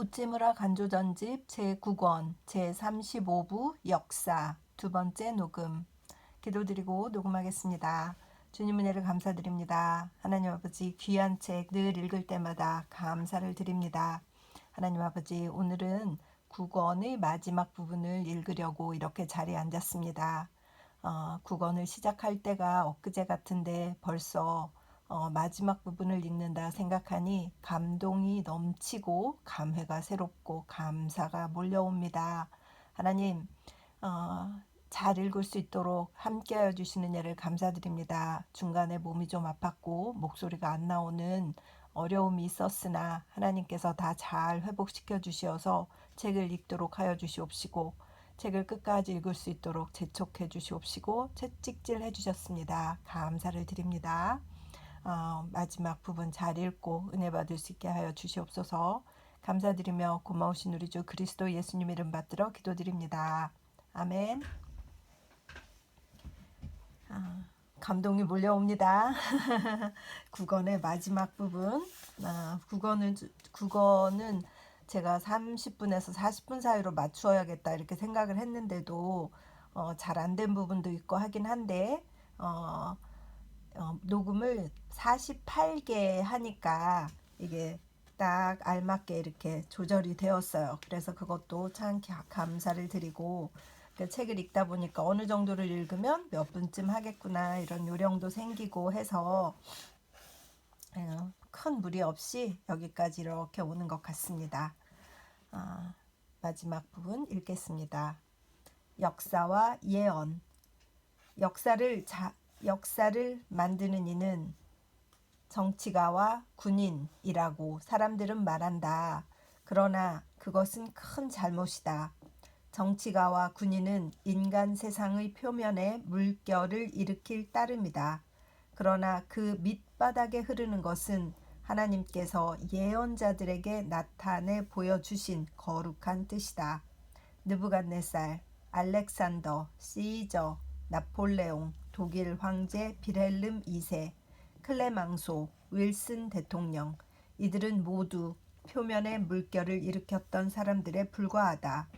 우찌무라 간조전집 제9권 제35부 역사 두 번째 녹음. 기도드리고 녹음하겠습니다. 주님 은혜를 감사드립니다. 하나님 아버지, 귀한 책 늘 읽을 때마다 감사를 드립니다. 하나님 아버지, 오늘은 9권의 마지막 부분을 읽으려고 이렇게 자리에 앉았습니다. 9권을 시작할 때가 엊그제 같은데 벌써 마지막 부분을 읽는다 생각하니 감동이 넘치고 감회가 새롭고 감사가 몰려옵니다. 하나님, 어, 잘 읽을 수 있도록 함께하여 주시는 예를 감사드립니다. 중간에 몸이 좀 아팠고 목소리가 안 나오는 어려움이 있었으나 하나님께서 다 잘 회복시켜 주시어서 책을 읽도록 하여 주시옵시고, 책을 끝까지 읽을 수 있도록 재촉해 주시옵시고 채찍질 해주셨습니다. 감사를 드립니다. 마지막 부분 잘 읽고 은혜 받을 수 있게 하여 주시옵소서. 감사드리며 고마우신 우리 주 그리스도 예수님 이름 받들어 기도드립니다. 아멘. 감동이 몰려옵니다. 9권의 마지막 부분. 9권은 제가 30분에서 40분 사이로 맞추어야겠다 이렇게 생각을 했는데도 잘 안 된 부분도 있고 하긴 한데 녹음을 48개 하니까 이게 딱 알맞게 이렇게 조절이 되었어요. 그래서 그것도 참 감사를 드리고, 책을 읽다 보니까 어느 정도를 읽으면 몇 분쯤 하겠구나 이런 요령도 생기고 해서 큰 무리 없이 여기까지 이렇게 오는 것 같습니다. 마지막 부분 읽겠습니다. 역사와 예언. 역사를 만드는 이는 정치가와 군인이라고 사람들은 말한다. 그러나 그것은 큰 잘못이다. 정치가와 군인은 인간 세상의 표면에 물결을 일으킬 따름이다. 그러나 그 밑바닥에 흐르는 것은 하나님께서 예언자들에게 나타내 보여주신 거룩한 뜻이다. 느부갓네살, 알렉산더, 시저, 나폴레옹, 독일 황제 빌헬름 2세, 클레망소, 윌슨 대통령, 이들은 모두 표면에 물결을 일으켰던 사람들에 불과하다.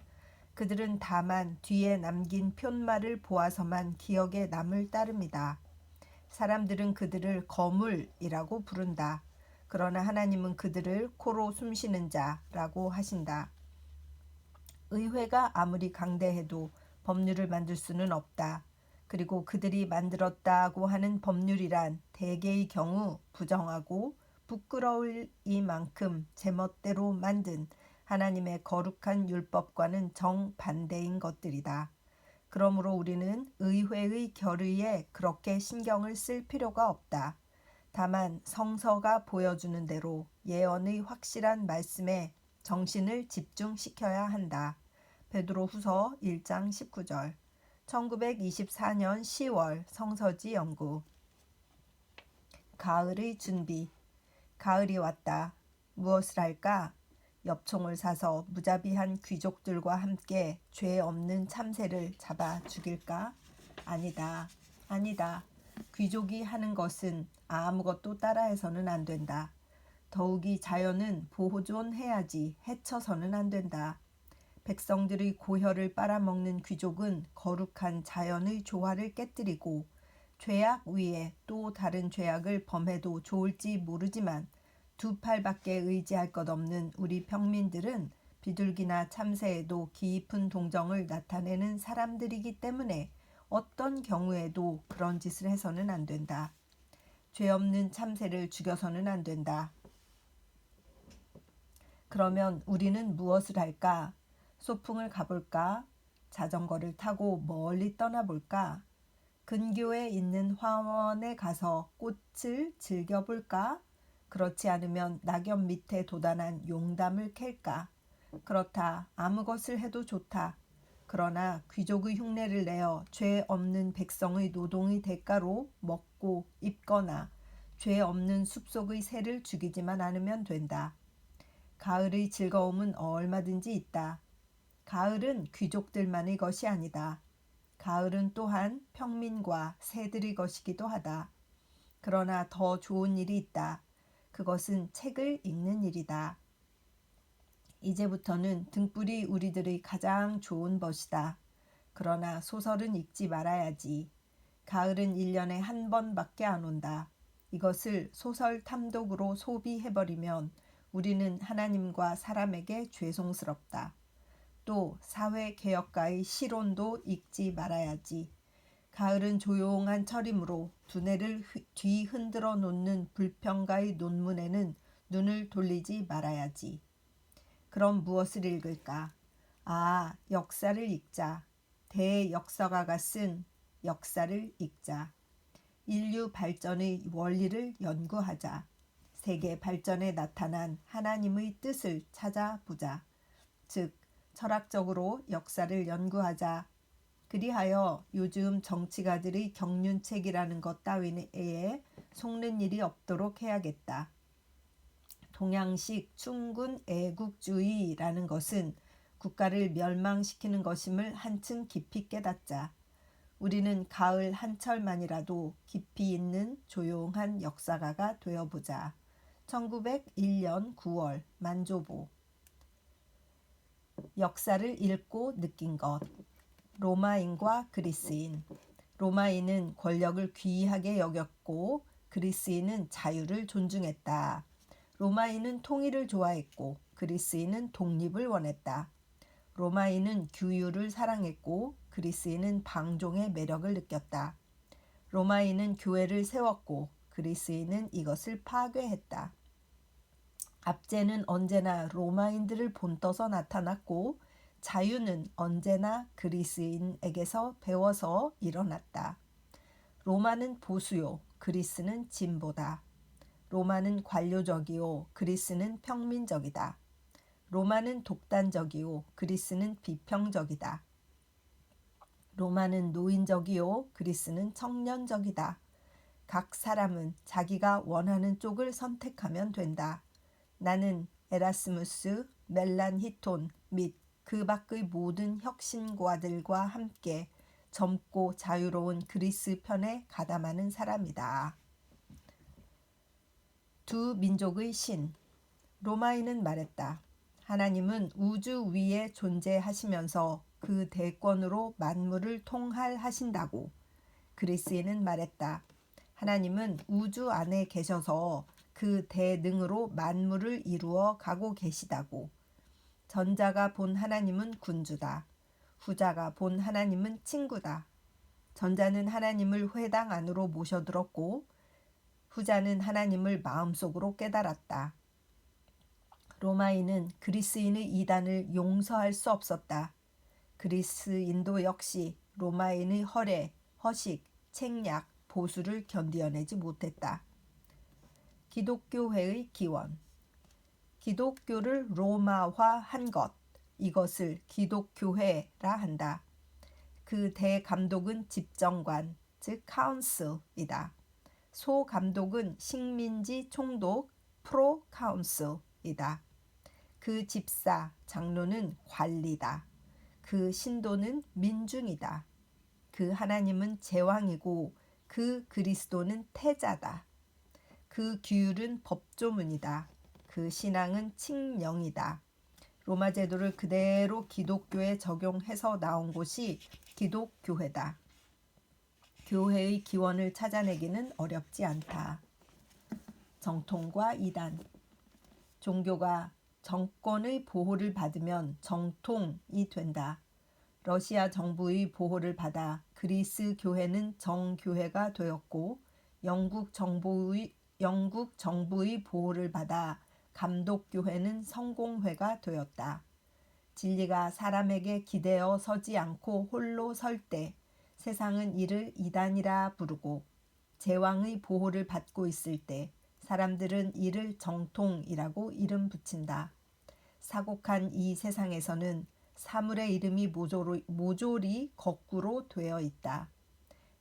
그들은 다만 뒤에 남긴 푯말을 보아서만 기억에 남을 따름이다. 사람들은 그들을 거물이라고 부른다. 그러나 하나님은 그들을 코로 숨쉬는 자라고 하신다. 의회가 아무리 강대해도 법률을 만들 수는 없다. 그리고 그들이 만들었다고 하는 법률이란 대개의 경우 부정하고 부끄러울 이만큼 제멋대로 만든 하나님의 거룩한 율법과는 정반대인 것들이다. 그러므로 우리는 의회의 결의에 그렇게 신경을 쓸 필요가 없다. 다만 성서가 보여주는 대로 예언의 확실한 말씀에 정신을 집중시켜야 한다. 베드로후서 1장 19절. 1924년 10월 성서지 연구. 가을의 준비. 가을이 왔다. 무엇을 할까? 엽총을 사서 무자비한 귀족들과 함께 죄 없는 참새를 잡아 죽일까? 아니다. 아니다. 귀족이 하는 것은 아무것도 따라해서는 안 된다. 더욱이 자연은 보존해야지 해쳐서는 안 된다. 백성들의 고혈을 빨아먹는 귀족은 거룩한 자연의 조화를 깨뜨리고 죄악 위에 또 다른 죄악을 범해도 좋을지 모르지만 두 팔밖에 의지할 것 없는 우리 평민들은 비둘기나 참새에도 깊은 동정을 나타내는 사람들이기 때문에 어떤 경우에도 그런 짓을 해서는 안 된다. 죄 없는 참새를 죽여서는 안 된다. 그러면 우리는 무엇을 할까? 소풍을 가볼까? 자전거를 타고 멀리 떠나볼까? 근교에 있는 화원에 가서 꽃을 즐겨볼까? 그렇지 않으면 낙엽 밑에 돋아난 용담을 캘까? 그렇다. 아무 것을 해도 좋다. 그러나 귀족의 흉내를 내어 죄 없는 백성의 노동의 대가로 먹고 입거나 죄 없는 숲속의 새를 죽이지만 않으면 된다. 가을의 즐거움은 얼마든지 있다. 가을은 귀족들만의 것이 아니다. 가을은 또한 평민과 새들의 것이기도 하다. 그러나 더 좋은 일이 있다. 그것은 책을 읽는 일이다. 이제부터는 등불이 우리들의 가장 좋은 벗이다. 그러나 소설은 읽지 말아야지. 가을은 1년에 한 번밖에 안 온다. 이것을 소설 탐독으로 소비해버리면 우리는 하나님과 사람에게 죄송스럽다. 또 사회개혁가의 시론도 읽지 말아야지. 가을은 조용한 철이므로 두뇌를 뒤흔들어 놓는 불평가의 논문에는 눈을 돌리지 말아야지. 그럼 무엇을 읽을까? 아, 역사를 읽자. 대역사가가 쓴 역사를 읽자. 인류 발전의 원리를 연구하자. 세계 발전에 나타난 하나님의 뜻을 찾아보자. 즉, 철학적으로 역사를 연구하자. 그리하여 요즘 정치가들의 경륜책이라는 것 따위에 속는 일이 없도록 해야겠다. 동양식 충군 애국주의라는 것은 국가를 멸망시키는 것임을 한층 깊이 깨닫자. 우리는 가을 한철만이라도 깊이 있는 조용한 역사가가 되어보자. 1901년 9월 만조보. 역사를 읽고 느낀 것. 로마인과 그리스인. 로마인은 권력을 귀하게 여겼고 그리스인은 자유를 존중했다. 로마인은 통일을 좋아했고 그리스인은 독립을 원했다. 로마인은 규율을 사랑했고 그리스인은 방종의 매력을 느꼈다. 로마인은 교회를 세웠고 그리스인은 이것을 파괴했다. 압제는 언제나 로마인들을 본떠서 나타났고 자유는 언제나 그리스인에게서 배워서 일어났다. 로마는 보수요, 그리스는 진보다. 로마는 관료적이요, 그리스는 평민적이다. 로마는 독단적이요, 그리스는 비평적이다. 로마는 노인적이요, 그리스는 청년적이다. 각 사람은 자기가 원하는 쪽을 선택하면 된다. 나는 에라스무스, 멜란히톤 및 그 밖의 모든 혁신가들과 함께 젊고 자유로운 그리스 편에 가담하는 사람이다. 두 민족의 신. 로마인은 말했다. 하나님은 우주 위에 존재하시면서 그 대권으로 만물을 통할하신다고. 그리스인은 말했다. 하나님은 우주 안에 계셔서 그 대능으로 만물을 이루어 가고 계시다고. 전자가 본 하나님은 군주다. 후자가 본 하나님은 친구다. 전자는 하나님을 회당 안으로 모셔들었고 후자는 하나님을 마음속으로 깨달았다. 로마인은 그리스인의 이단을 용서할 수 없었다. 그리스인도 역시 로마인의 허례, 허식, 책략, 보수를 견디어내지 못했다. 기독교회의 기원. 기독교를 로마화한 것, 이것을 기독교회라 한다. 그 대감독은 집정관, 즉 카운슬이다. 소감독은 식민지 총독, 프로카운슬이다. 그 집사, 장로는 관리다. 그 신도는 민중이다. 그 하나님은 제왕이고 그 그리스도는 태자다. 그 규율은 법조문이다. 그 신앙은 칙령이다. 로마 제도를 그대로 기독교에 적용해서 나온 곳이 기독교회다. 교회의 기원을 찾아내기는 어렵지 않다. 정통과 이단. 종교가 정권의 보호를 받으면 정통이 된다. 러시아 정부의 보호를 받아 그리스 교회는 정교회가 되었고 영국 정부의 보호를 받아 감독교회는 성공회가 되었다. 진리가 사람에게 기대어 서지 않고 홀로 설 때 세상은 이를 이단이라 부르고 제왕의 보호를 받고 있을 때 사람들은 이를 정통이라고 이름 붙인다. 사곡한 이 세상에서는 사물의 이름이 모조리 거꾸로 되어 있다.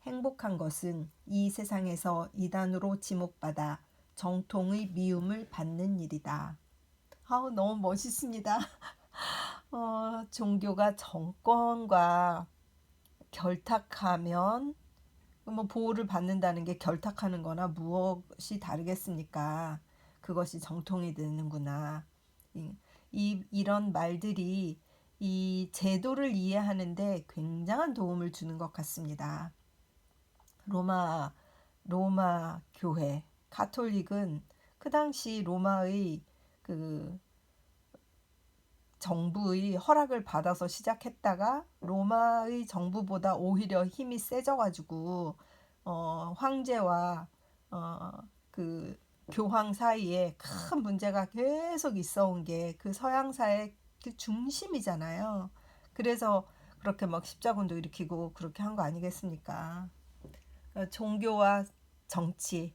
행복한 것은 이 세상에서 이단으로 지목받아 정통의 미움을 받는 일이다. 너무 멋있습니다. 종교가 정권과 결탁하면 보호를 받는다는 게 결탁하는 거나 무엇이 다르겠습니까? 그것이 정통이 되는구나. 이런 말들이 이 제도를 이해하는데 굉장한 도움을 주는 것 같습니다. 로마 교회 가톨릭은 그 당시 로마의 그 정부의 허락을 받아서 시작했다가 로마의 정부보다 오히려 힘이 세져가지고 황제와 그 교황 사이에 큰 문제가 계속 있어 온 게 그 서양사의 그 중심이잖아요. 그래서 그렇게 막 십자군도 일으키고 그렇게 한 거 아니겠습니까? 종교와 정치,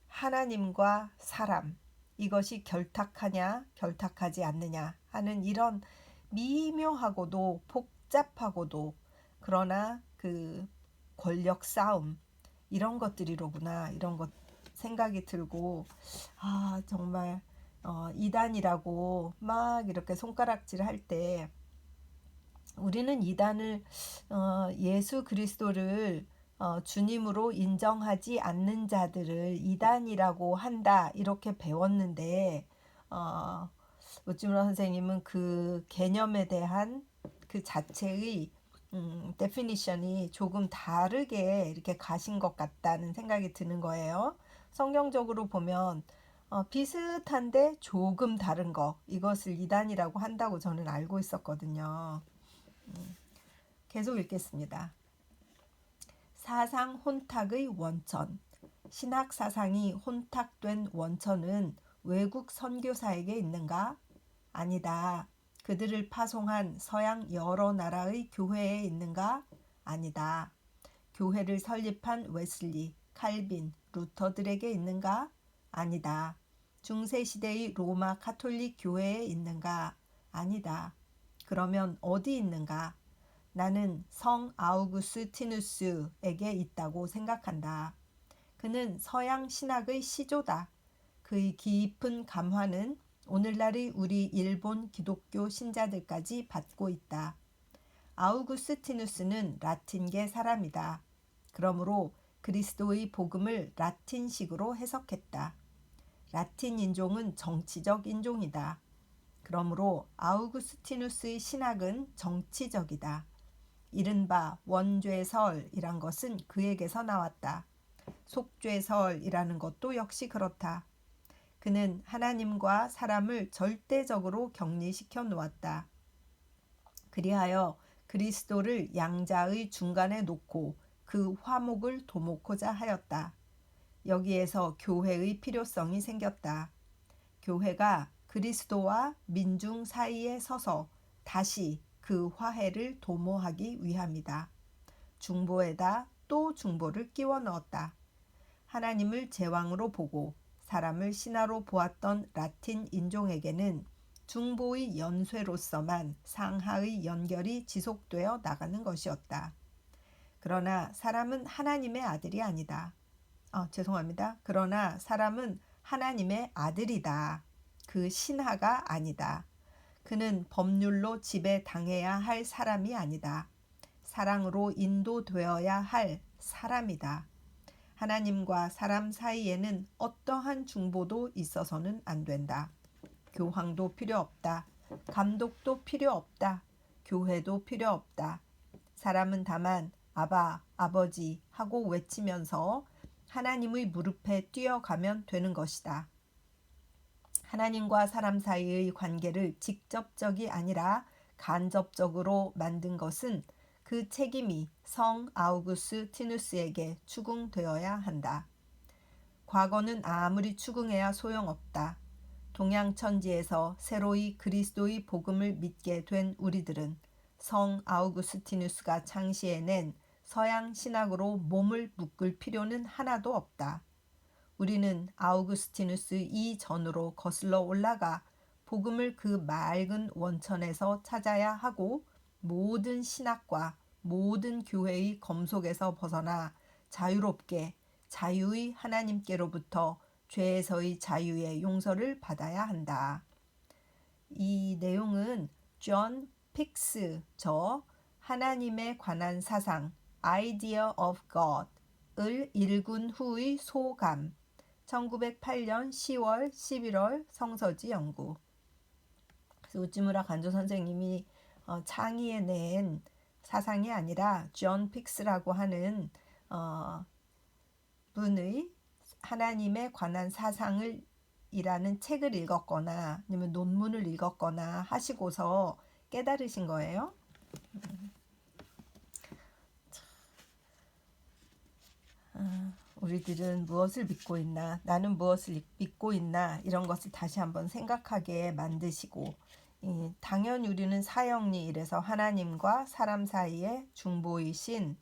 하나님과 사람, 이것이 결탁하냐, 결탁하지 않느냐 하는 이런 미묘하고도 복잡하고도 그러나 그 권력 싸움 이런 것들이로구나 이런 것 생각이 들고 정말 이단이라고 막 이렇게 손가락질 할 때 우리는 이단을 예수 그리스도를 주님으로 인정하지 않는 자들을 이단이라고 한다 이렇게 배웠는데 우찌무라 선생님은 그 개념에 대한 그 자체의 데피니션이 조금 다르게 이렇게 가신 것 같다는 생각이 드는 거예요. 성경적으로 보면 비슷한데 조금 다른 거 이것을 이단이라고 한다고 저는 알고 있었거든요. 계속 읽겠습니다. 사상 혼탁의 원천. 신학 사상이 혼탁된 원천은 외국 선교사에게 있는가? 아니다. 그들을 파송한 서양 여러 나라의 교회에 있는가? 아니다. 교회를 설립한 웨슬리, 칼빈, 루터들에게 있는가? 아니다. 중세시대의 로마 카톨릭 교회에 있는가? 아니다. 그러면 어디 있는가? 나는 성 아우구스티누스에게 있다고 생각한다. 그는 서양 신학의 시조다. 그의 깊은 감화는 오늘날의 우리 일본 기독교 신자들까지 받고 있다. 아우구스티누스는 라틴계 사람이다. 그러므로 그리스도의 복음을 라틴식으로 해석했다. 라틴 인종은 정치적 인종이다. 그러므로 아우구스티누스의 신학은 정치적이다. 이른바 원죄설이란 것은 그에게서 나왔다. 속죄설이라는 것도 역시 그렇다. 그는 하나님과 사람을 절대적으로 격리시켜 놓았다. 그리하여 그리스도를 양자의 중간에 놓고 그 화목을 도모코자 하였다. 여기에서 교회의 필요성이 생겼다. 교회가 그리스도와 민중 사이에 서서 다시 그 화해를 도모하기 위함이다. 중보에다 또 중보를 끼워 넣었다. 하나님을 제왕으로 보고 사람을 신하로 보았던 라틴 인종에게는 중보의 연쇄로서만 상하의 연결이 지속되어 나가는 것이었다. 그러나 사람은 하나님의 아들이 아니다. 그러나 사람은 하나님의 아들이다. 그 신하가 아니다. 그는 법률로 지배당해야 할 사람이 아니다. 사랑으로 인도되어야 할 사람이다. 하나님과 사람 사이에는 어떠한 중보도 있어서는 안 된다. 교황도 필요 없다. 감독도 필요 없다. 교회도 필요 없다. 사람은 다만 아바, 아버지 하고 외치면서 하나님의 무릎에 뛰어가면 되는 것이다. 하나님과 사람 사이의 관계를 직접적이 아니라 간접적으로 만든 것은 그 책임이 성 아우구스티누스에게 추궁되어야 한다. 과거는 아무리 추궁해야 소용없다. 동양천지에서 새로이 그리스도의 복음을 믿게 된 우리들은 성 아우구스티누스가 창시해낸 서양 신학으로 몸을 묶을 필요는 하나도 없다. 우리는 아우구스티누스 이전으로 거슬러 올라가 복음을 그 맑은 원천에서 찾아야 하고 모든 신학과 모든 교회의 검속에서 벗어나 자유롭게 자유의 하나님께로부터 죄에서의 자유의 용서를 받아야 한다. 이 내용은 존 픽스 저 하나님에 관한 사상 Idea of God을 읽은 후의 소감 1908년 10월 11월 성서지 연구 우찌무라 간조 선생님이 창의해낸 사상이 아니라 존 픽스라고 하는 분의 하나님에 관한 사상을 이라는 책을 읽었거나 아니면 논문을 읽었거나 하시고서 깨달으신 거예요. 우리들은 무엇을 믿고 있나, 나는 무엇을 믿고 있나, 이런 것을 다시 한번 생각하게 만드시고, 당연히 우리는 사형리, 이래서 하나님과 사람 사이의 중보이신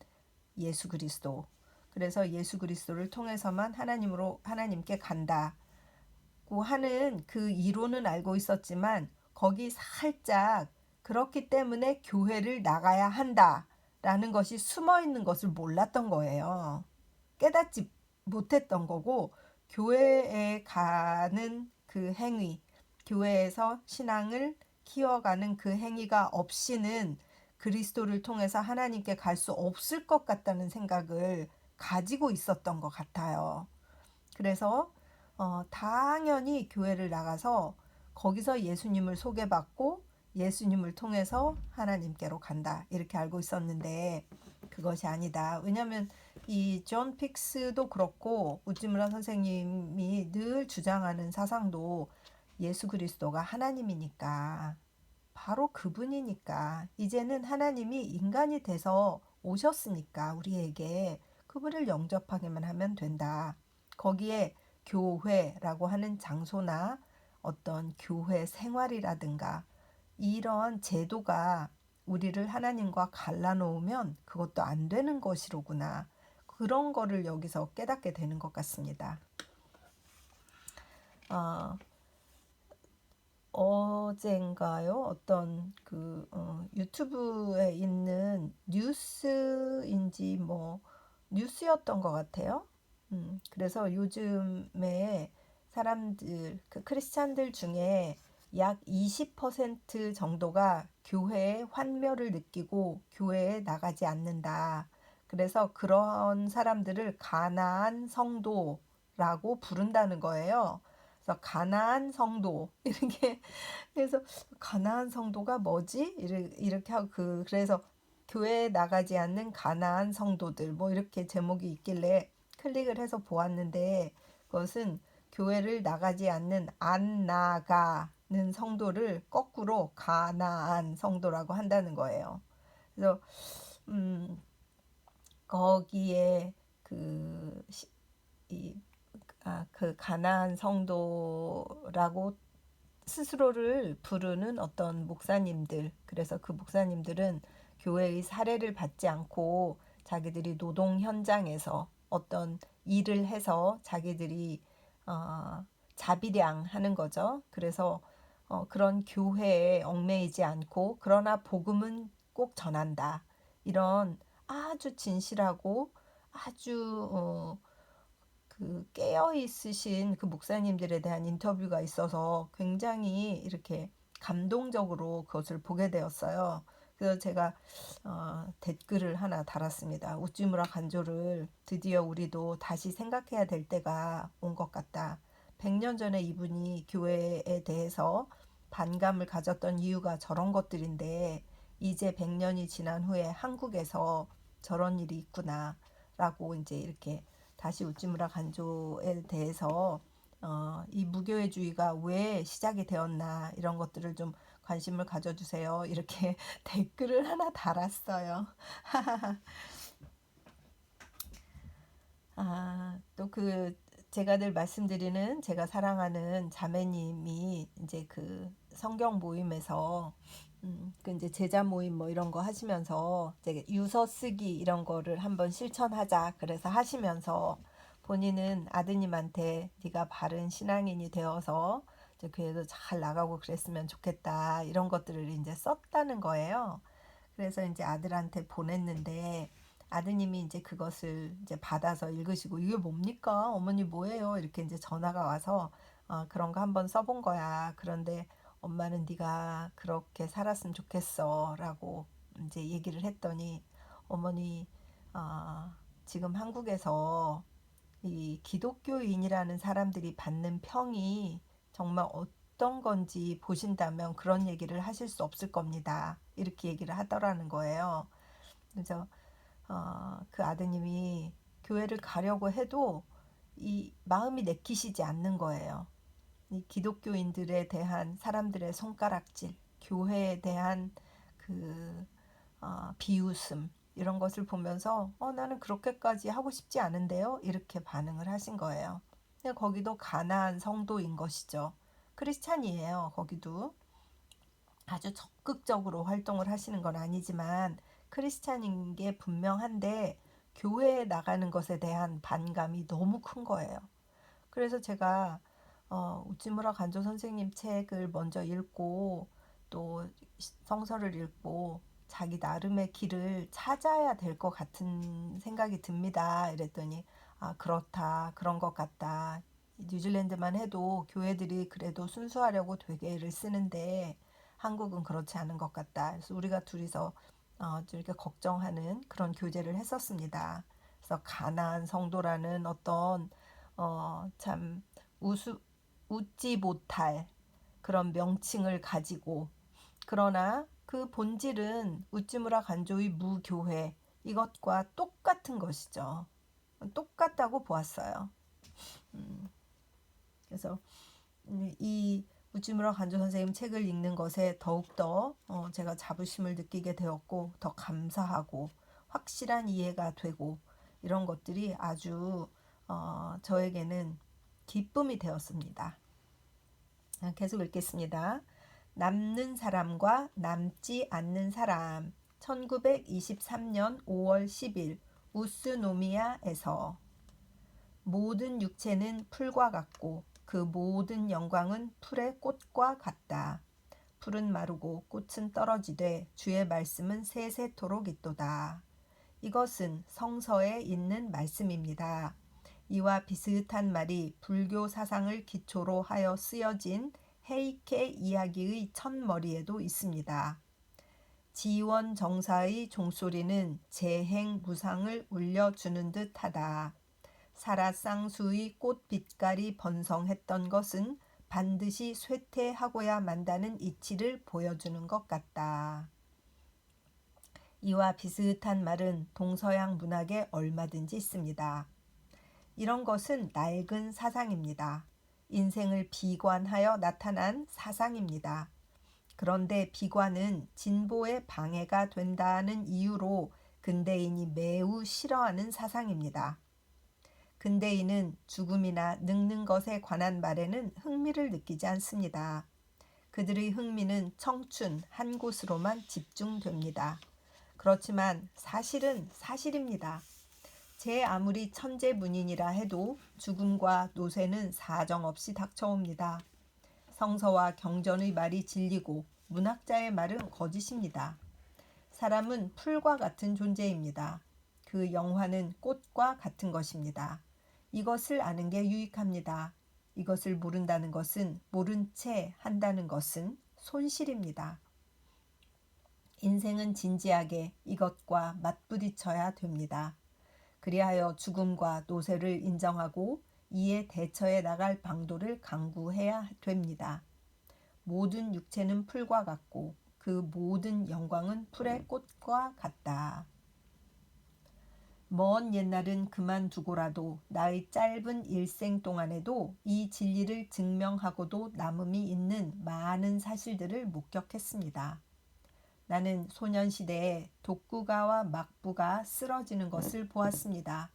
예수 그리스도, 그래서 예수 그리스도를 통해서만 하나님께 간다고 하는 그 이론은 알고 있었지만, 거기 살짝 그렇기 때문에 교회를 나가야 한다라는 것이 숨어 있는 것을 몰랐던 거예요. 깨닫지 못했던 거고, 교회에 가는 그 행위, 교회에서 신앙을 키워가는 그 행위가 없이는 그리스도를 통해서 하나님께 갈 수 없을 것 같다는 생각을 가지고 있었던 것 같아요. 그래서 당연히 교회를 나가서 거기서 예수님을 소개받고 예수님을 통해서 하나님께로 간다, 이렇게 알고 있었는데 그것이 아니다. 왜냐하면 이 존 픽스도 그렇고 우찌무라 선생님이 늘 주장하는 사상도 예수 그리스도가 하나님이니까, 바로 그분이니까, 이제는 하나님이 인간이 돼서 오셨으니까 우리에게 그분을 영접하기만 하면 된다. 거기에 교회라고 하는 장소나 어떤 교회 생활이라든가 이런 제도가 우리를 하나님과 갈라놓으면 그것도 안 되는 것이로구나. 그런 거를 여기서 깨닫게 되는 것 같습니다. 어젠가요? 어떤 유튜브에 있는 뉴스인지 뉴스였던 것 같아요. 그래서 요즘에 사람들, 크리스찬들 중에 약 20% 정도가 교회의 환멸을 느끼고 교회에 나가지 않는다. 그래서 그런 사람들을 가나안 성도라고 부른다는 거예요. 그래서 가나안 성도 이렇게, 그래서 가나안 성도가 뭐지? 이렇게 하고 그래서 교회에 나가지 않는 가나안 성도들 이렇게 제목이 있길래 클릭을 해서 보았는데, 그것은 교회를 나가지 않는 안 나가는 성도를 거꾸로 가나안 성도라고 한다는 거예요. 그래서 거기에 그 가나안 성도라고 스스로를 부르는 어떤 목사님들, 그래서 그 목사님들은 교회의 사례를 받지 않고 자기들이 노동 현장에서 어떤 일을 해서 자기들이 자비량 하는 거죠. 그래서 그런 교회에 얽매이지 않고 그러나 복음은 꼭 전한다, 이런 아주 진실하고 아주 깨어 있으신 그 목사님들에 대한 인터뷰가 있어서 굉장히 이렇게 감동적으로 그것을 보게 되었어요. 그래서 제가 댓글을 하나 달았습니다. 우찌무라 간조를 드디어 우리도 다시 생각해야 될 때가 온 것 같다. 100년 전에 이분이 교회에 대해서 반감을 가졌던 이유가 저런 것들인데, 이제 100년이 지난 후에 한국에서 저런 일이 있구나 라고 이제 이렇게 다시 우찌무라 간조에 대해서 이 무교회주의가 왜 시작이 되었나, 이런 것들을 좀 관심을 가져주세요, 이렇게 댓글을 하나 달았어요. 또 제가 늘 말씀드리는, 제가 사랑하는 자매님이 이제 성경 모임에서 이제 제자 모임 이런 거 하시면서 이제 유서 쓰기 이런 거를 한번 실천하자, 그래서 하시면서 본인은 아드님한테 네가 바른 신앙인이 되어서 이제 교회도 잘 나가고 그랬으면 좋겠다, 이런 것들을 이제 썼다는 거예요. 그래서 이제 아들한테 보냈는데 아드님이 이제 그것을 이제 받아서 읽으시고, 이게 뭡니까? 어머니 뭐예요? 이렇게 이제 전화가 와서 그런 거 한번 써본 거야. 그런데 엄마는 네가 그렇게 살았으면 좋겠어라고 이제 얘기를 했더니, 어머니 지금 한국에서 이 기독교인이라는 사람들이 받는 평이 정말 어떤 건지 보신다면 그런 얘기를 하실 수 없을 겁니다. 이렇게 얘기를 하더라는 거예요. 그래서 그 아드님이 교회를 가려고 해도 이 마음이 내키시지 않는 거예요. 이 기독교인들에 대한 사람들의 손가락질, 교회에 대한 그 비웃음 이런 것을 보면서 나는 그렇게까지 하고 싶지 않은데요. 이렇게 반응을 하신 거예요. 근데 거기도 가나안 성도인 것이죠. 크리스찬이에요. 거기도 아주 적극적으로 활동을 하시는 건 아니지만 크리스찬인 게 분명한데 교회에 나가는 것에 대한 반감이 너무 큰 거예요. 그래서 제가 우찌무라 간조 선생님 책을 먼저 읽고 또 성서를 읽고 자기 나름의 길을 찾아야 될 것 같은 생각이 듭니다. 이랬더니 그렇다, 그런 것 같다. 뉴질랜드만 해도 교회들이 그래도 순수하려고 되게 애를 쓰는데 한국은 그렇지 않은 것 같다. 그래서 우리가 둘이서 좀 이렇게 걱정하는 그런 교제를 했었습니다. 그래서 가나안 성도라는 어떤 참 웃지 못할 그런 명칭을 가지고, 그러나 그 본질은 우찌무라 간조의 무교회 이것과 똑같은 것이죠. 똑같다고 보았어요. 그래서 이 우찌무라 간조 선생님 책을 읽는 것에 더욱더 제가 자부심을 느끼게 되었고 더 감사하고 확실한 이해가 되고 이런 것들이 아주 저에게는 기쁨이 되었습니다. 계속 읽겠습니다. 남는 사람과 남지 않는 사람 1923년 5월 10일 우스노미아에서 모든 육체는 풀과 같고 그 모든 영광은 풀의 꽃과 같다. 풀은 마르고 꽃은 떨어지되 주의 말씀은 세세토록 있도다. 이것은 성서에 있는 말씀입니다. 이와 비슷한 말이 불교 사상을 기초로 하여 쓰여진 헤이케 이야기의 첫머리에도 있습니다. 지원 정사의 종소리는 재행 무상을 울려주는 듯하다. 사라쌍수의 꽃 빛깔이 번성했던 것은 반드시 쇠퇴하고야 만다는 이치를 보여주는 것 같다. 이와 비슷한 말은 동서양 문학에 얼마든지 있습니다. 이런 것은 낡은 사상입니다. 인생을 비관하여 나타난 사상입니다. 그런데 비관은 진보에 방해가 된다는 이유로 근대인이 매우 싫어하는 사상입니다. 근대인은 죽음이나 늙는 것에 관한 말에는 흥미를 느끼지 않습니다. 그들의 흥미는 청춘 한 곳으로만 집중됩니다. 그렇지만 사실은 사실입니다. 제 아무리 천재문인이라 해도 죽음과 노쇠는 사정없이 닥쳐옵니다. 성서와 경전의 말이 진리고 문학자의 말은 거짓입니다. 사람은 풀과 같은 존재입니다. 그 영화는 꽃과 같은 것입니다. 이것을 아는 게 유익합니다. 이것을 모른다는 것은 모른 채 한다는 것은 손실입니다. 인생은 진지하게 이것과 맞부딪혀야 됩니다. 그리하여 죽음과 노쇠를 인정하고 이에 대처해 나갈 방도를 강구해야 됩니다. 모든 육체는 풀과 같고 그 모든 영광은 풀의 꽃과 같다. 먼 옛날은 그만두고라도 나의 짧은 일생 동안에도 이 진리를 증명하고도 남음이 있는 많은 사실들을 목격했습니다. 나는 소년시대에 독구가와 막부가 쓰러지는 것을 보았습니다.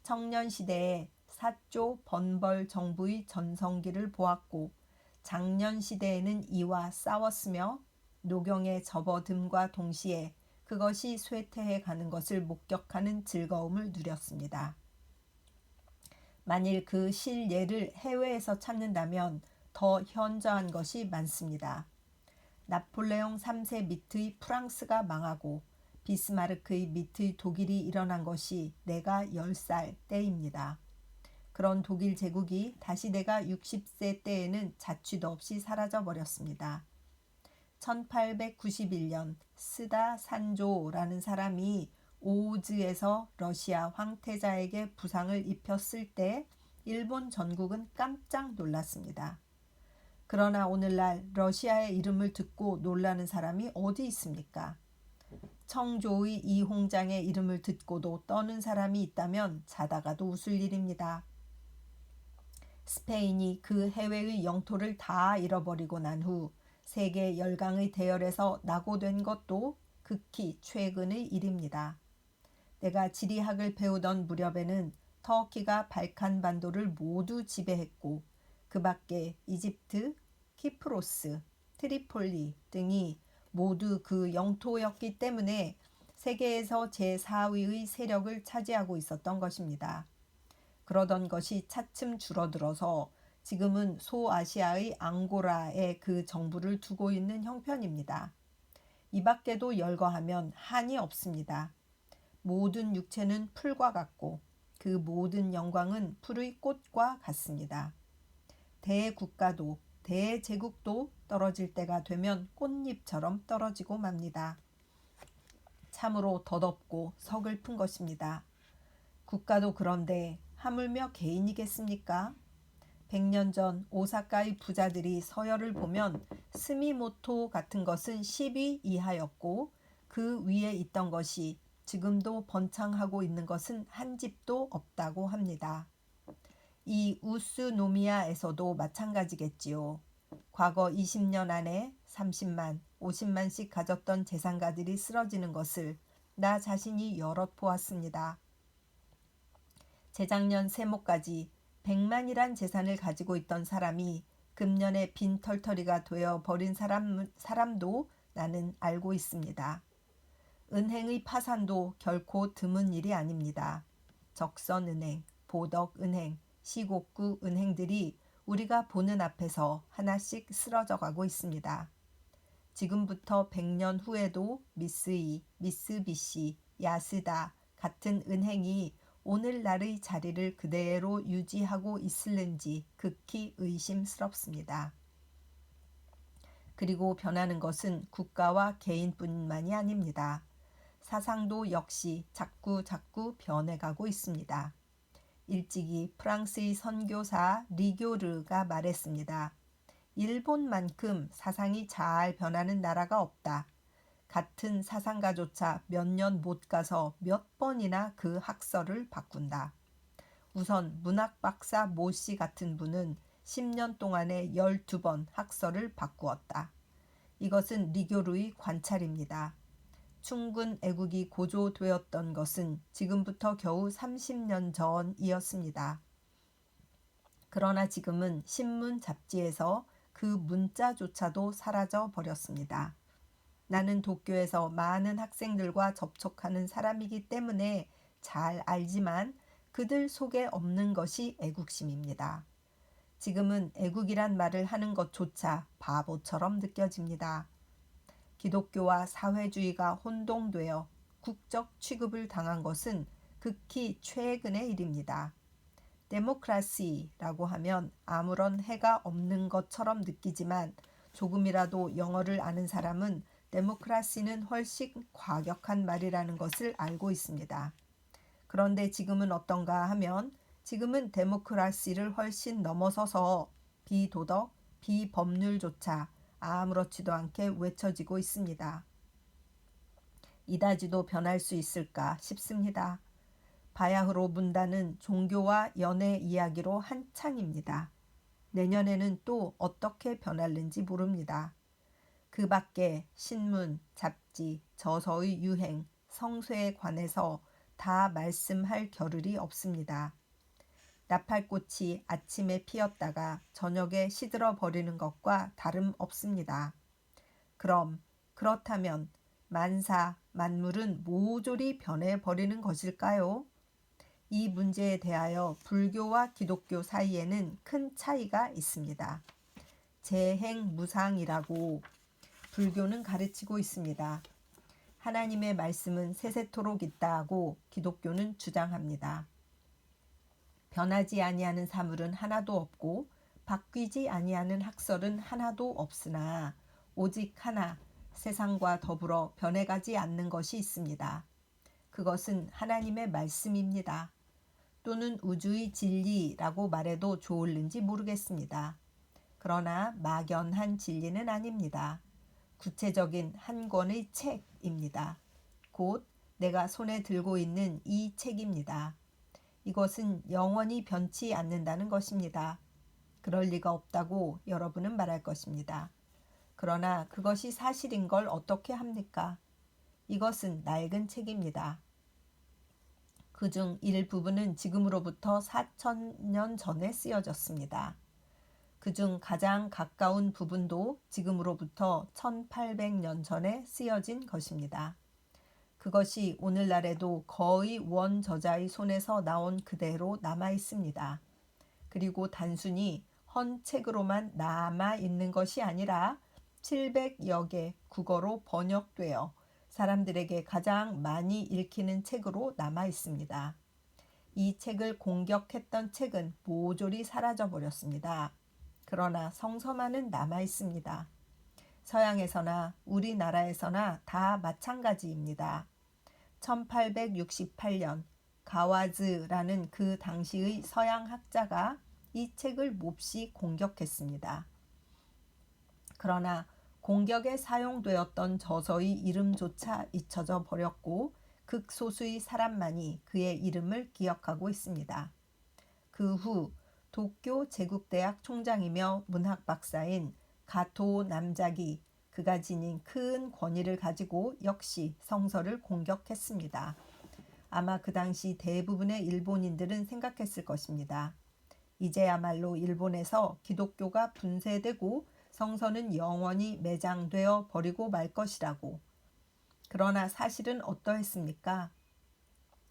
청년시대에 사조 번벌 정부의 전성기를 보았고 장년시대에는 이와 싸웠으며 노경에 접어듦과 동시에 그것이 쇠퇴해 가는 것을 목격하는 즐거움을 누렸습니다. 만일 그 실예를 해외에서 찾는다면 더 현저한 것이 많습니다. 나폴레옹 3세 밑의 프랑스가 망하고 비스마르크의 밑의 독일이 일어난 것이 내가 10살 때입니다. 그런 독일 제국이 다시 내가 60세 때에는 자취도 없이 사라져 버렸습니다. 1891년 스다 산조라는 사람이 오우즈에서 러시아 황태자에게 부상을 입혔을 때 일본 전국은 깜짝 놀랐습니다. 그러나 오늘날 러시아의 이름을 듣고 놀라는 사람이 어디 있습니까? 청조의 이홍장의 이름을 듣고도 떠는 사람이 있다면 자다가도 웃을 일입니다. 스페인이 그 해외의 영토를 다 잃어버리고 난 후 세계 열강의 대열에서 낙오된 것도 극히 최근의 일입니다. 내가 지리학을 배우던 무렵에는 터키가 발칸 반도를 모두 지배했고 그 밖에 이집트, 키프로스, 트리폴리 등이 모두 그 영토였기 때문에 세계에서 제4위의 세력을 차지하고 있었던 것입니다. 그러던 것이 차츰 줄어들어서 지금은 소아시아의 앙고라에 그 정부를 두고 있는 형편입니다. 이 밖에도 열거하면 한이 없습니다. 모든 육체는 풀과 같고 그 모든 영광은 풀의 꽃과 같습니다. 대국가도 대제국도 떨어질 때가 되면 꽃잎처럼 떨어지고 맙니다. 참으로 덧없고 서글픈 것입니다. 국가도 그런데 하물며 개인이겠습니까? 100년 전 오사카의 부자들이 서열을 보면 스미모토 같은 것은 10위 이하였고 그 위에 있던 것이 지금도 번창하고 있는 것은 한 집도 없다고 합니다. 이 우스노미아에서도 마찬가지겠지요. 과거 20년 안에 30만, 50만씩 가졌던 재산가들이 쓰러지는 것을 나 자신이 여럿 보았습니다. 재작년 세모까지 100만이란 재산을 가지고 있던 사람이 금년에 빈털터리가 되어 버린 사람도 나는 알고 있습니다. 은행의 파산도 결코 드문 일이 아닙니다. 적선은행, 보덕은행, 시곡구 은행들이 우리가 보는 앞에서 하나씩 쓰러져 가고 있습니다. 지금부터 100년 후에도 미쓰이, 미쓰비시, 야스다 같은 은행이 오늘날의 자리를 그대로 유지하고 있을는지 극히 의심스럽습니다. 그리고 변하는 것은 국가와 개인뿐만이 아닙니다. 사상도 역시 자꾸 변해가고 있습니다. 일찍이 프랑스의 선교사 리교르가 말했습니다. 일본만큼 사상이 잘 변하는 나라가 없다. 같은 사상가조차 몇 년 못 가서 몇 번이나 그 학설을 바꾼다. 우선 문학박사 모씨 같은 분은 10년 동안에 12번 학설을 바꾸었다. 이것은 리교르의 관찰입니다. 충군 애국이 고조되었던 것은 지금부터 겨우 30년 전이었습니다. 그러나 지금은 신문 잡지에서 그 문자조차도 사라져 버렸습니다. 나는 도쿄에서 많은 학생들과 접촉하는 사람이기 때문에 잘 알지만 그들 속에 없는 것이 애국심입니다. 지금은 애국이란 말을 하는 것조차 바보처럼 느껴집니다. 기독교와 사회주의가 혼동되어 국적 취급을 당한 것은 극히 최근의 일입니다. 데모크라시라고 하면 아무런 해가 없는 것처럼 느끼지만 조금이라도 영어를 아는 사람은 데모크라시는 훨씬 과격한 말이라는 것을 알고 있습니다. 그런데 지금은 어떤가 하면 지금은 데모크라시를 훨씬 넘어서서 비도덕, 비법률조차 아무렇지도 않게 외쳐지고 있습니다. 이다지도 변할 수 있을까 싶습니다. 바야흐로 문단은 종교와 연애 이야기로 한창입니다. 내년에는 또 어떻게 변할는지 모릅니다. 그 밖에 신문, 잡지, 저서의 유행, 성쇠에 관해서 다 말씀할 겨를이 없습니다. 나팔꽃이 아침에 피었다가 저녁에 시들어 버리는 것과 다름없습니다. 그렇다면 만사, 만물은 모조리 변해버리는 것일까요? 이 문제에 대하여 불교와 기독교 사이에는 큰 차이가 있습니다. 재행무상이라고 불교는 가르치고 있습니다. 하나님의 말씀은 세세토록 있다고 기독교는 주장합니다. 변하지 아니하는 사물은 하나도 없고 바뀌지 아니하는 학설은 하나도 없으나 오직 하나 세상과 더불어 변해가지 않는 것이 있습니다. 그것은 하나님의 말씀입니다. 또는 우주의 진리라고 말해도 좋을는지 모르겠습니다. 그러나 막연한 진리는 아닙니다. 구체적인 한 권의 책입니다. 곧 내가 손에 들고 있는 이 책입니다. 이것은 영원히 변치 않는다는 것입니다. 그럴 리가 없다고 여러분은 말할 것입니다. 그러나 그것이 사실인 걸 어떻게 합니까? 이것은 낡은 책입니다. 그중 일부분은 지금으로부터 4,000년 전에 쓰여졌습니다. 그중 가장 가까운 부분도 지금으로부터 1800년 전에 쓰여진 것입니다. 그것이 오늘날에도 거의 원저자의 손에서 나온 그대로 남아 있습니다. 그리고 단순히 헌 책으로만 남아 있는 것이 아니라 700여 개 국어로 번역되어 사람들에게 가장 많이 읽히는 책으로 남아 있습니다. 이 책을 공격했던 책은 모조리 사라져 버렸습니다. 그러나 성서만은 남아 있습니다. 서양에서나 우리나라에서나 다 마찬가지입니다. 1868년 가와즈라는 그 당시의 서양 학자가 이 책을 몹시 공격했습니다. 그러나 공격에 사용되었던 저서의 이름조차 잊혀져 버렸고 극소수의 사람만이 그의 이름을 기억하고 있습니다. 그 후 도쿄 제국대학 총장이며 문학 박사인 가토 남자기, 그가 지닌 큰 권위를 가지고 역시 성서를 공격했습니다. 아마 그 당시 대부분의 일본인들은 생각했을 것입니다. 이제야말로 일본에서 기독교가 분쇄되고 성서는 영원히 매장되어 버리고 말 것이라고. 그러나 사실은 어떠했습니까?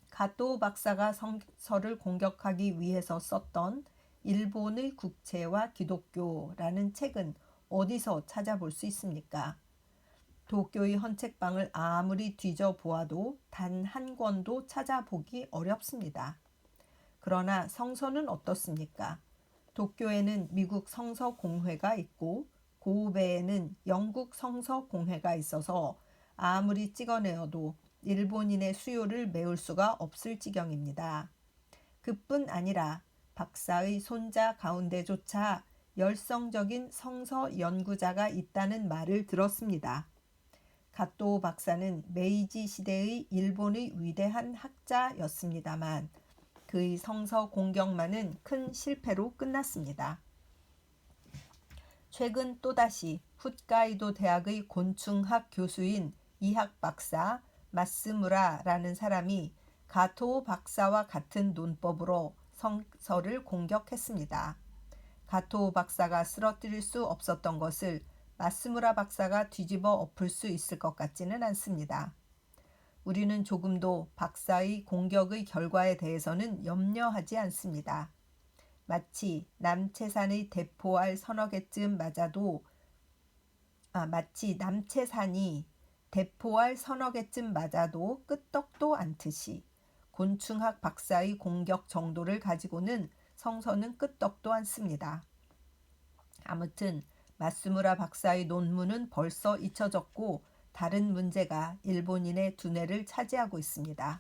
가토 박사가 성서를 공격하기 위해서 썼던 일본의 국채와 기독교라는 책은 어디서 찾아볼 수 있습니까? 도쿄의 헌책방을 아무리 뒤져보아도 단 한 권도 찾아보기 어렵습니다. 그러나 성서는 어떻습니까? 도쿄에는 미국 성서공회가 있고 고우베에는 영국 성서공회가 있어서 아무리 찍어내어도 일본인의 수요를 메울 수가 없을 지경입니다. 그뿐 아니라 박사의 손자 가운데조차 열성적인 성서 연구자가 있다는 말을 들었습니다. 가토 박사는 메이지 시대의 일본의 위대한 학자였습니다만 그의 성서 공격만은 큰 실패로 끝났습니다. 최근 또다시 홋카이도 대학의 곤충학 교수인 이학 박사 마스무라라는 사람이 가토 박사와 같은 논법으로 성서를 공격했습니다. 가토 박사가 쓰러뜨릴 수 없었던 것을 마스무라 박사가 뒤집어 엎을 수 있을 것 같지는 않습니다. 우리는 조금도 박사의 공격의 결과에 대해서는 염려하지 않습니다. 마치 남체산의 대포알 서너 개쯤 맞아도 마치 남체산이 대포알 서너 개쯤 맞아도 끄떡도 않듯이 곤충학 박사의 공격 정도를 가지고는 성서는 끄떡도 않습니다. 아무튼 마스무라 박사의 논문은 벌써 잊혀졌고 다른 문제가 일본인의 두뇌를 차지하고 있습니다.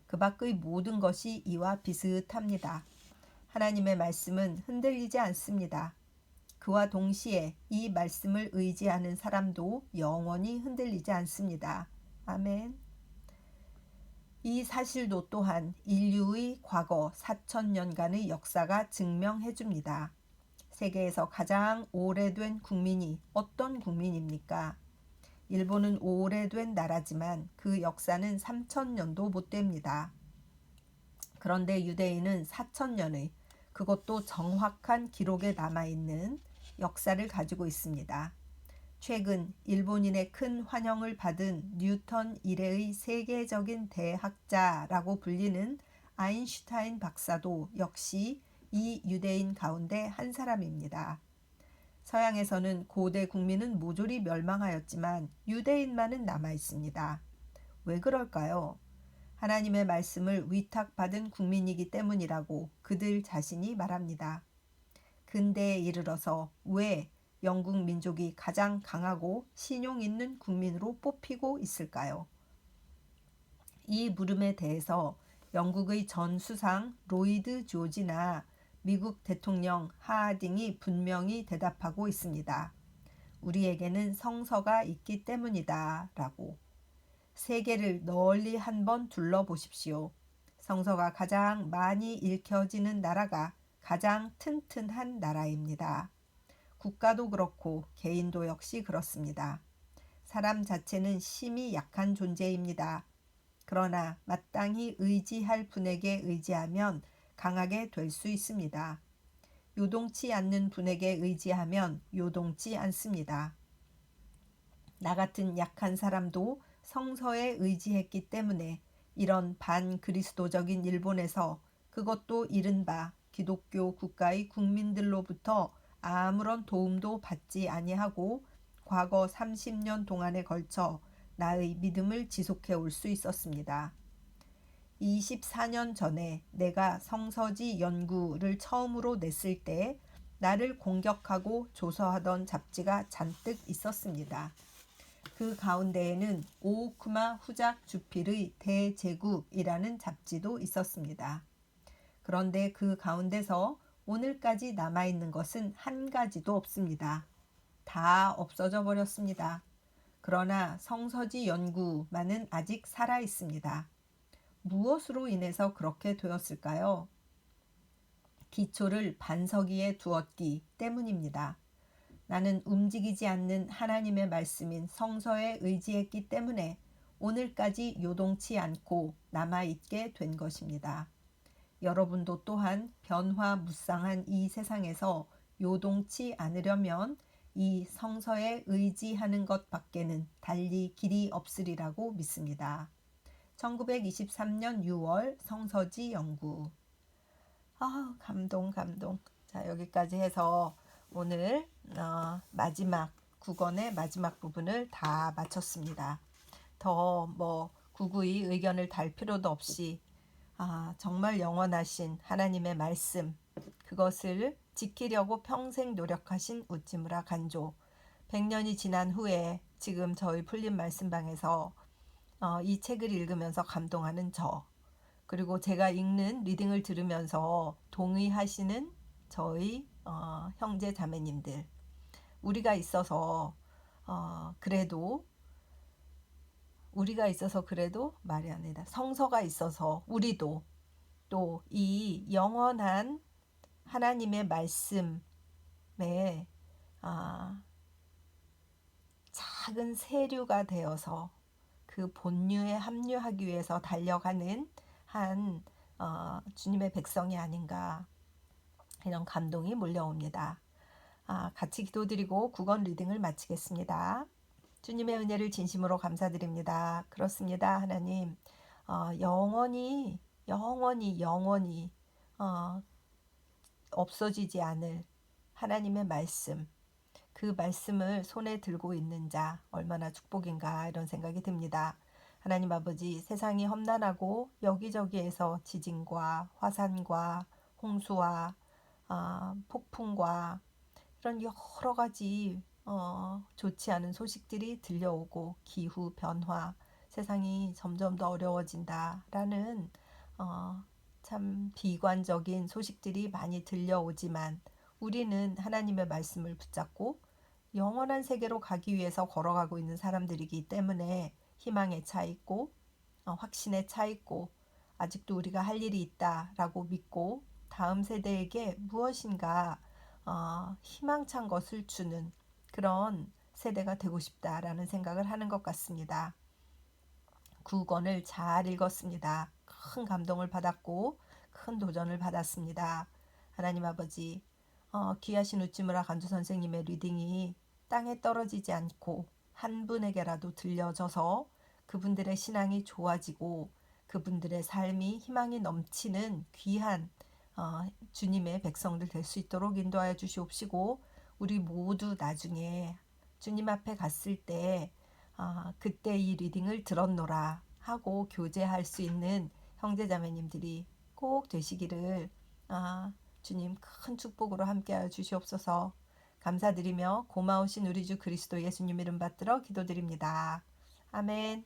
그 밖의 모든 것이 이와 비슷합니다. 하나님의 말씀은 흔들리지 않습니다. 그와 동시에 이 말씀을 의지하는 사람도 영원히 흔들리지 않습니다. 아멘. 이 사실도 또한 인류의 과거 4,000년간의 역사가 증명해 줍니다. 세계에서 가장 오래된 국민이 어떤 국민입니까? 일본은 오래된 나라지만 그 역사는 3,000년도 못 됩니다. 그런데 유대인은 4,000년의 그것도 정확한 기록에 남아있는 역사를 가지고 있습니다. 최근 일본인의 큰 환영을 받은 뉴턴 이래의 세계적인 대학자라고 불리는 아인슈타인 박사도 역시 이 유대인 가운데 한 사람입니다. 서양에서는 고대 국민은 모조리 멸망하였지만 유대인만은 남아 있습니다. 왜 그럴까요? 하나님의 말씀을 위탁받은 국민이기 때문이라고 그들 자신이 말합니다. 근대에 이르러서 왜 영국 민족이 가장 강하고 신용 있는 국민으로 뽑히고 있을까요? 이 물음에 대해서 영국의 전 수상 로이드 조지나 미국 대통령 하딩이 분명히 대답하고 있습니다. 우리에게는 성서가 있기 때문이다 라고. 세계를 널리 한번 둘러보십시오. 성서가 가장 많이 읽혀지는 나라가 가장 튼튼한 나라입니다. 국가도 그렇고 개인도 역시 그렇습니다. 사람 자체는 심히 약한 존재입니다. 그러나 마땅히 의지할 분에게 의지하면 강하게 될 수 있습니다. 요동치 않는 분에게 의지하면 요동치 않습니다. 나 같은 약한 사람도 성서에 의지했기 때문에 이런 반그리스도적인 일본에서 그것도 이른바 기독교 국가의 국민들로부터 아무런 도움도 받지 아니하고 과거 30년 동안에 걸쳐 나의 믿음을 지속해 올 수 있었습니다. 24년 전에 내가 성서지 연구를 처음으로 냈을 때 나를 공격하고 조서하던 잡지가 잔뜩 있었습니다. 그 가운데에는 오오쿠마 후작 주필의 대제국이라는 잡지도 있었습니다. 그런데 그 가운데서 오늘까지 남아있는 것은 한 가지도 없습니다. 다 없어져 버렸습니다. 그러나 성서지 연구만은 아직 살아 있습니다. 무엇으로 인해서 그렇게 되었을까요? 기초를 반석 위에 두었기 때문입니다. 나는 움직이지 않는 하나님의 말씀인 성서에 의지했기 때문에 오늘까지 요동치 않고 남아있게 된 것입니다. 여러분도 또한 변화무쌍한 이 세상에서 요동치 않으려면 이 성서에 의지하는 것 밖에는 달리 길이 없으리라고 믿습니다. 1923년 6월 성서지 연구. 감동. 자, 여기까지 해서 오늘 마지막 9권의 마지막 부분을 다 마쳤습니다. 더 구구이 의견을 달 필요도 없이 정말 영원하신 하나님의 말씀, 그것을 지키려고 평생 노력하신 우찌무라 간조. 100년이 지난 후에 지금 저희 풀린 말씀방에서 이 책을 읽으면서 감동하는 저, 그리고 제가 읽는 리딩을 들으면서 동의하시는 저희 형제 자매님들, 우리가 있어서 그래도 말이 안 된다. 성서가 있어서 우리도 또 이 영원한 하나님의 말씀에 작은 세류가 되어서 그 본류에 합류하기 위해서 달려가는 한 주님의 백성이 아닌가, 이런 감동이 몰려옵니다. 같이 기도드리고 9권 리딩을 마치겠습니다. 주님의 은혜를 진심으로 감사드립니다. 그렇습니다. 하나님, 영원히 없어지지 않을 하나님의 말씀, 그 말씀을 손에 들고 있는 자 얼마나 축복인가, 이런 생각이 듭니다. 하나님 아버지, 세상이 험난하고 여기저기에서 지진과 화산과 홍수와 폭풍과 이런 여러 가지 좋지 않은 소식들이 들려오고, 기후 변화, 세상이 점점 더 어려워진다라는 참 비관적인 소식들이 많이 들려오지만, 우리는 하나님의 말씀을 붙잡고 영원한 세계로 가기 위해서 걸어가고 있는 사람들이기 때문에 희망에 차 있고 확신에 차 있고, 아직도 우리가 할 일이 있다라고 믿고 다음 세대에게 무엇인가 희망찬 것을 주는 그런 세대가 되고 싶다라는 생각을 하는 것 같습니다. 9권을 잘 읽었습니다. 큰 감동을 받았고 큰 도전을 받았습니다. 하나님 아버지, 귀하신 우찌무라 간주 선생님의 리딩이 땅에 떨어지지 않고 한 분에게라도 들려져서 그분들의 신앙이 좋아지고 그분들의 삶이 희망이 넘치는 귀한 주님의 백성들 될 수 있도록 인도하여 주시옵시고, 우리 모두 나중에 주님 앞에 갔을 때 그때 이 리딩을 들었노라 하고 교제할 수 있는 형제자매님들이 꼭 되시기를 주님 큰 축복으로 함께하여 주시옵소서. 감사드리며 고마우신 우리 주 그리스도 예수님 이름 받들어 기도드립니다. 아멘.